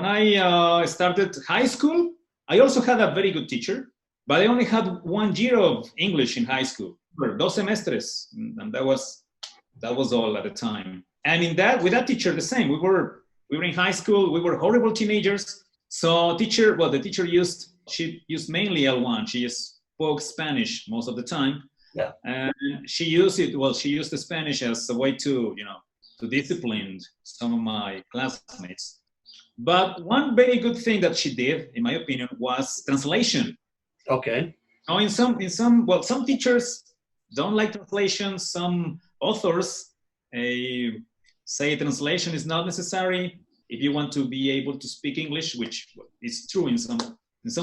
when I started high school, I also had a very good teacher, but I only had 1 year of English in high school, for 2 semestres, and that was all at the time. And with that teacher, the same. We were in high school. We were horrible teenagers. So the teacher used mainly L1. She just spoke Spanish most of the time. Yeah. And she used the Spanish as a way to discipline some of my classmates. But one very good thing that she did, in my opinion, was translation. Okay. Now, some teachers don't like translation. Some authors say translation is not necessary if you want to be able to speak English, which is true in some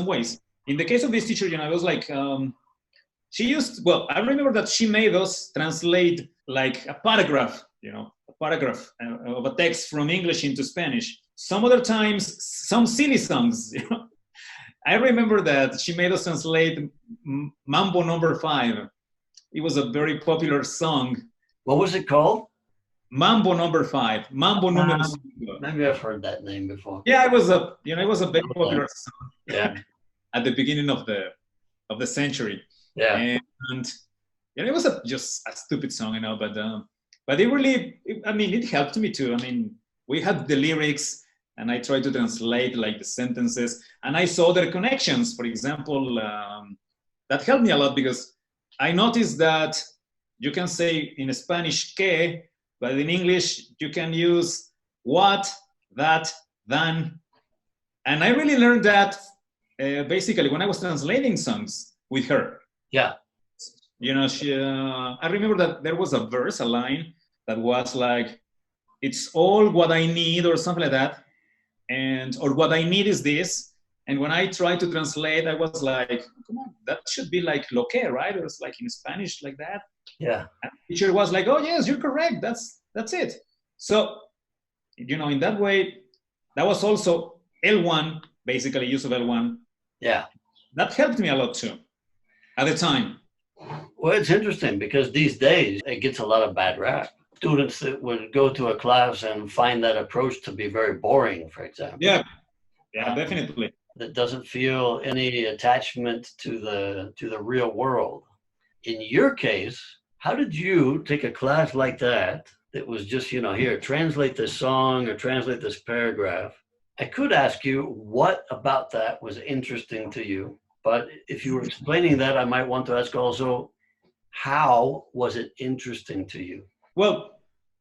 ways. In the case of this teacher, I was like, I remember that she made us translate like a paragraph of a text from English into Spanish. Some other times, some silly songs. I remember that she made us translate Mambo Number 5. It was a very popular song. What was it called? Mambo Number 5. Mambo Number 5. Maybe I've heard that name before. Yeah, it was a very popular song. Yeah. At the beginning of the century. Yeah. And it was just a stupid song, but it really, it helped me too. We had the lyrics, and I tried to translate like the sentences, and I saw their connections. For example, that helped me a lot because I noticed that you can say in Spanish que, but in English you can use what, that, than, and I really learned that basically when I was translating songs with her. Yeah. I remember that there was a line that was like, it's all what I need, or something like that. Or what I need is this. And when I tried to translate, I was like, come on, that should be like lo que, right? It was like in Spanish like that. Yeah. And the teacher was like, oh yes, you're correct. That's it. So, in that way, that was also L1, basically use of L1. Yeah. That helped me a lot too, at the time. Well, it's interesting because these days it gets a lot of bad rap. Students that would go to a class and find that approach to be very boring, for example. Yeah, definitely. That doesn't feel any attachment to the real world. In your case, how did you take a class like that was just, here, translate this song or translate this paragraph? I could ask you what about that was interesting to you, but if you were explaining that, I might want to ask also, how was it interesting to you? Well,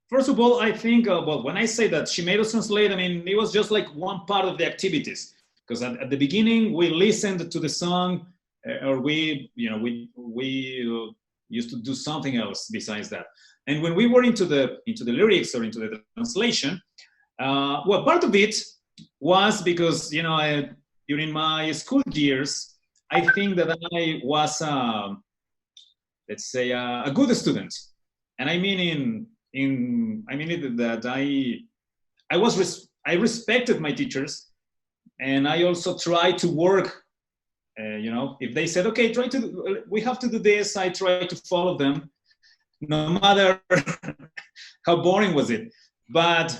first of all, I think, when I say that she made us translate, it was just like one part of the activities. Because at the beginning, we listened to the song, or we used to do something else besides that. And when we were into the lyrics or into the translation, part of it was because, during my school years, I think that I was, let's say, a good student. And I mean that I respected my teachers, and I also tried to work. If they said, okay, we have to do this, I try to follow them, no matter how boring was it. But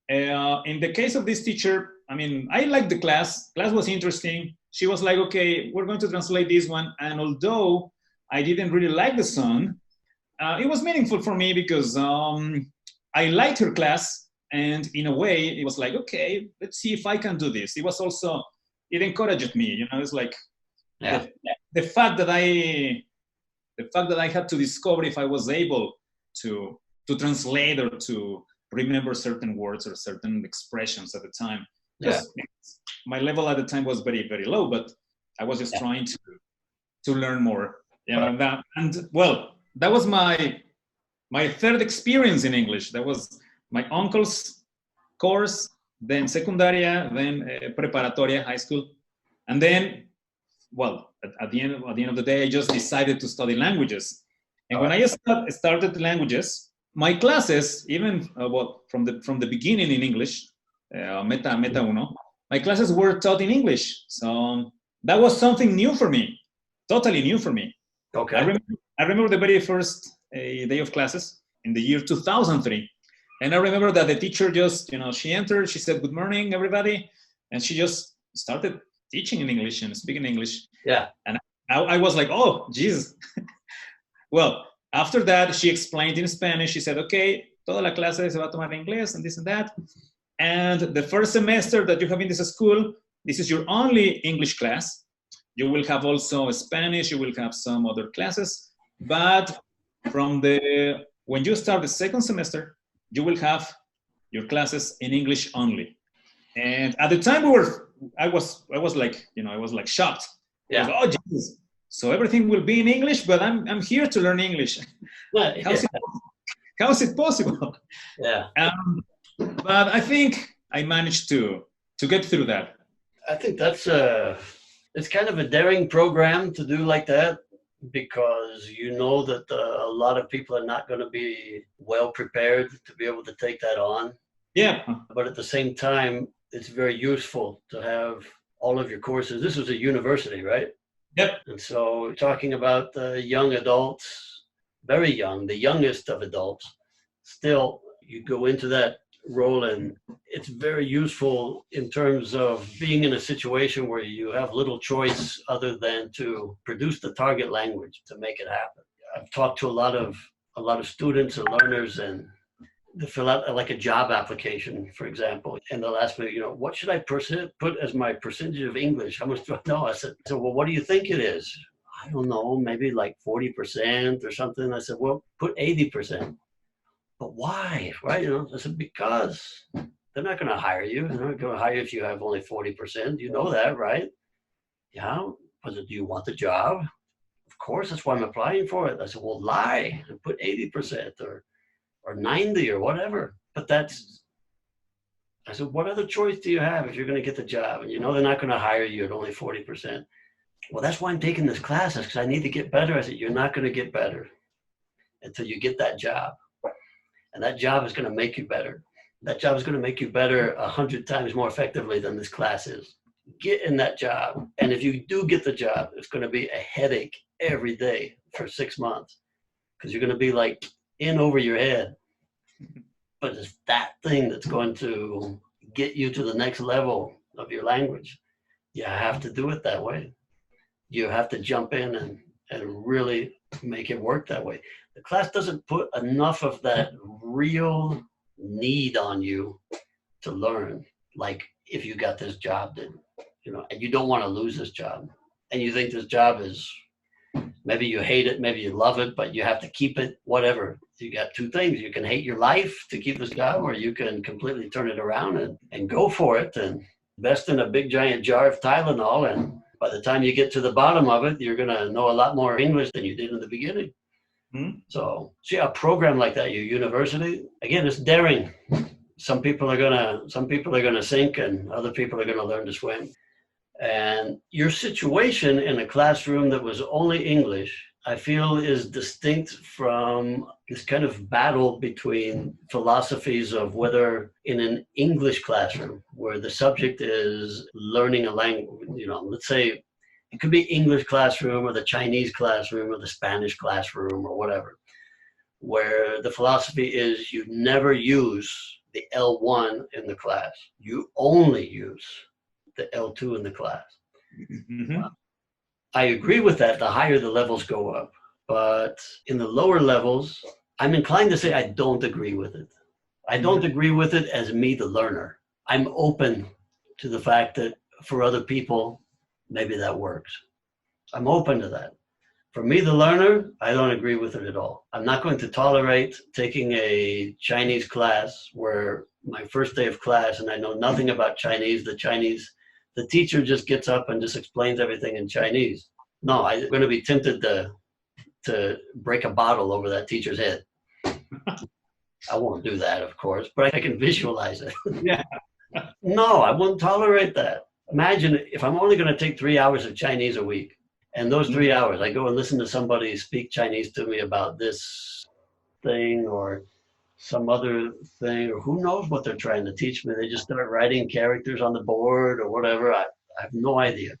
in the case of this teacher, I liked the class. Class was interesting. She was like, okay, we're going to translate this one. And although I didn't really like the song, it was meaningful for me because I liked her class, and in a way, it was like, okay, let's see if I can do this. It encouraged me. It's like the fact that I had to discover if I was able to translate or to remember certain words or certain expressions at the time. Yeah. My level at the time was very, very low, but I was just trying to learn more. That was my third experience in English. That was my uncle's course, then secundaria, then preparatoria, high school, and then, at the end of the day, I just decided to study languages. And when I started languages, my classes, even from the beginning in English, meta uno, my classes were taught in English. So that was something new for me, totally new for me. Okay. I remember the very first day of classes in the year 2003. And I remember that the teacher just, she entered, she said, good morning, everybody. and she just started teaching in English and speaking English. Yeah. And I was like, oh, Jesus. Well, after that, she explained in Spanish. She said, okay, toda la clase se va a tomar en inglés and this and that. And the first semester that you have in this school, this is your only English class. You will have also Spanish, you will have some other classes. But when you start the second semester, you will have your classes in English only. And at the time I was like, I was like shocked. Yeah. I was, oh, Jesus. So everything will be in English, but I'm here to learn English. How is it possible? Yeah. But I think I managed to get through that. I think it's kind of a daring program to do like that, because you know that a lot of people are not going to be well prepared to be able to take that on. Yeah. But at the same time, it's very useful to have all of your courses. This was a university, right? Yep. And so talking about young adults, very young, the youngest of adults, still you go into that role, and it's very useful in terms of being in a situation where you have little choice other than to produce the target language to make it happen. I've talked to a lot of students and learners, and they fill out like a job application, for example, and they'll ask me, what should I put as my percentage of English? How much do I know? I said, well, what do you think it is? I don't know, maybe like 40% or something. I said, well, put 80%. But why? Right? I said, because they're not going to hire you. They're not going to hire you if you have only 40%. You know that, right? Yeah. But do you want the job? Of course, that's why I'm applying for it. I said, well, lie and put 80% or 90 or whatever. But I said, what other choice do you have if you're going to get the job? And they're not going to hire you at only 40%. Well, that's why I'm taking this class, because I need to get better. I said, you're not going to get better until you get that job. And that job is going to make you better. That job is going to make you better 100 times more effectively than this class is. Get in that job. And if you do get the job, it's going to be a headache every day for 6 months, because you're going to be like in over your head. But it's that thing that's going to get you to the next level of your language. You have to do it that way. You have to jump in and really make it work that way. The class doesn't put enough of that real need on you to learn. Like if you got this job, then, and you don't want to lose this job, and you think this job is, maybe you hate it, maybe you love it, but you have to keep it, whatever. You got two things. You can hate your life to keep this job, or you can completely turn it around and go for it and invest in a big giant jar of Tylenol. And by the time you get to the bottom of it, you're going to know a lot more English than you did in the beginning. Mm-hmm. So see, a program like that, your university, again, it's daring. Some people are gonna sink, and other people are gonna learn to swim. And your situation in a classroom that was only English, I feel, is distinct from this kind of battle between philosophies of whether in an English classroom where the subject is learning a language, let's say it could be English classroom or the Chinese classroom or the Spanish classroom or whatever, where the philosophy is you never use the L1 in the class. You only use the L2 in the class. Mm-hmm. I agree with that. The higher the levels go up. But in the lower levels, I'm inclined to say I don't agree with it. I don't agree with it as me, the learner. I'm open to the fact that for other people, maybe that works. I'm open to that. For me, the learner, I don't agree with it at all. I'm not going to tolerate taking a Chinese class where my first day of class and I know nothing about Chinese, the teacher just gets up and just explains everything in Chinese. No, I'm going to be tempted to break a bottle over that teacher's head. I won't do that, of course, but I can visualize it. Yeah. No, I won't tolerate that. Imagine if I'm only going to take 3 hours of Chinese a week, and those 3 hours, I go and listen to somebody speak Chinese to me about this thing or some other thing, or who knows what they're trying to teach me. They just start writing characters on the board or whatever. I have no idea.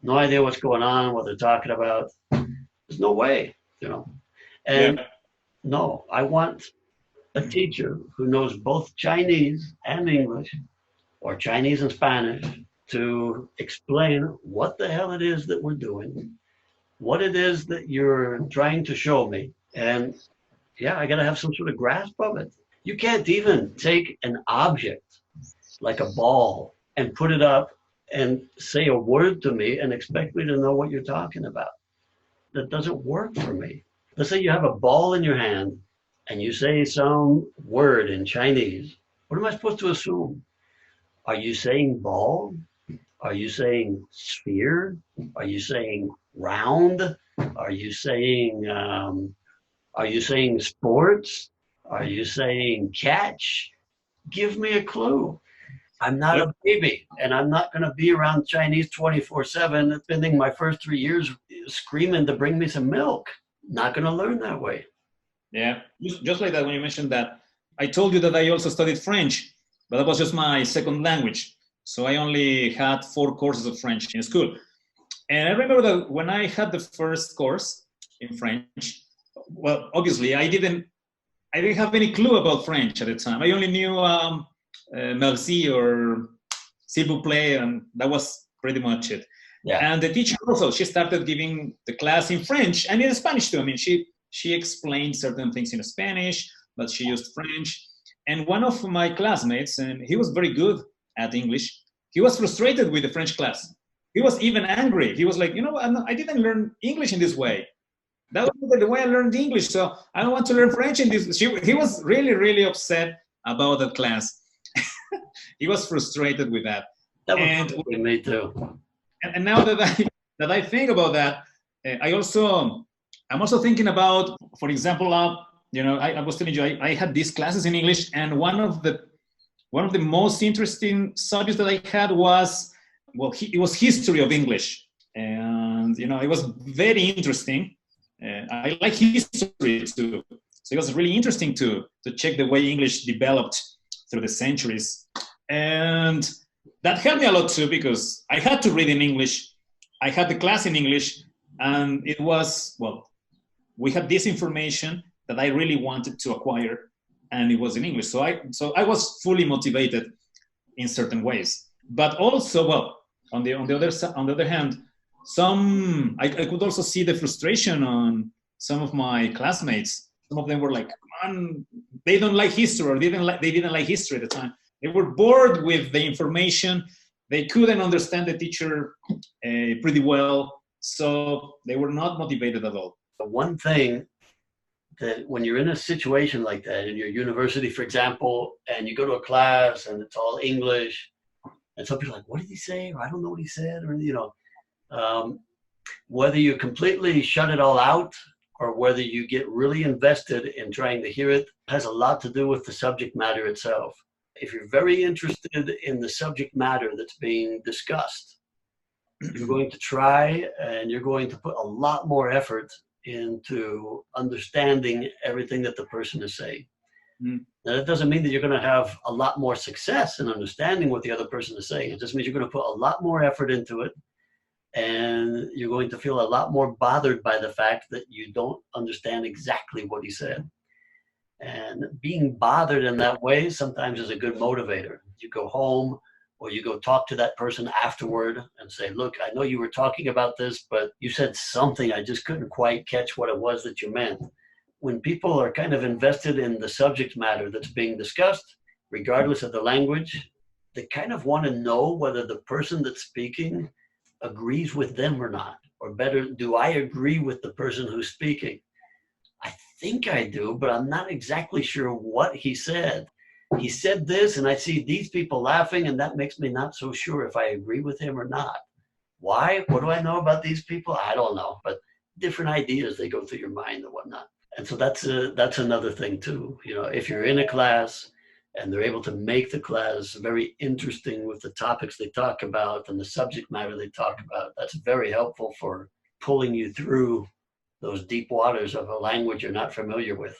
No idea what's going on, what they're talking about. There's no way, And no, I want a teacher who knows both Chinese and English or Chinese and Spanish to explain what the hell it is that we're doing, what it is that you're trying to show me. And yeah, I got to have some sort of grasp of it. You can't even take an object like a ball and put it up and say a word to me and expect me to know what you're talking about. That doesn't work for me. Let's say you have a ball in your hand and you say some word in Chinese. What am I supposed to assume? Are you saying ball? Are you saying sphere? Are you saying round? Are you saying sports? Are you saying catch? Give me a clue. I'm not a baby, and I'm not going to be around Chinese 24/7, spending my first 3 years screaming to bring me some milk. Not going to learn that way. Yeah, just like that when you mentioned that. I told you that I also studied French, but that was just my second language. So I only had 4 courses of French in school. And I remember that when I had the first course in French, well, obviously I didn't have any clue about French at the time. I only knew merci or s'il vous plaît, and that was pretty much it. Yeah. And the teacher also, she started giving the class in French and in Spanish too. I mean, she explained certain things in Spanish, but she used French. And one of my classmates, and he was very good at English, he was frustrated with the French class. He was even angry. He was like, I didn't learn English in this way. That was the way I learned English, so I don't want to learn French in this. He was really, really upset about that class. He was frustrated with that. That was me too. And now that I think about that, I'm also thinking about, for example, I was telling you I had these classes in English, and one of the most interesting subjects that I had was, it was history of English, and it was very interesting. I like history too, so it was really interesting to check the way English developed through the centuries, and that helped me a lot too, because I had to read in English. I had the class in English, and it was, we had this information that I really wanted to acquire, and it was in English. So I was fully motivated in certain ways. But also, on the other hand, I could also see the frustration on some of my classmates. Some of them were like, come on, they don't like history, or they didn't like history at the time. They were bored with the information. They couldn't understand the teacher pretty well, so they were not motivated at all. The one thing that when you're in a situation like that in your university, for example, and you go to a class and it's all English, and some people are like, what did he say? Or I don't know what he said, or whether you completely shut it all out or whether you get really invested in trying to hear it has a lot to do with the subject matter itself. If you're very interested in the subject matter that's being discussed, you're going to try and you're going to put a lot more effort into understanding everything that the person is saying. Now, that doesn't mean that you're going to have a lot more success in understanding what the other person is saying. It just means you're going to put a lot more effort into it, and you're going to feel a lot more bothered by the fact that you don't understand exactly what he said. And being bothered in that way sometimes is a good motivator. You go home or you go talk to that person afterward and say, look, I know you were talking about this, but you said something, I just couldn't quite catch what it was that you meant. When people are kind of invested in the subject matter that's being discussed, regardless of the language, they kind of want to know whether the person that's speaking agrees with them or not. Or better, do I agree with the person who's speaking? I think I do, but I'm not exactly sure what he said. He said this, and I see these people laughing, and that makes me not so sure if I agree with him or not. Why? What do I know about these people? I don't know, but different ideas, they go through your mind and whatnot. And so that's another thing too. If you're in a class and they're able to make the class very interesting with the topics they talk about and the subject matter they talk about, that's very helpful for pulling you through those deep waters of a language you're not familiar with.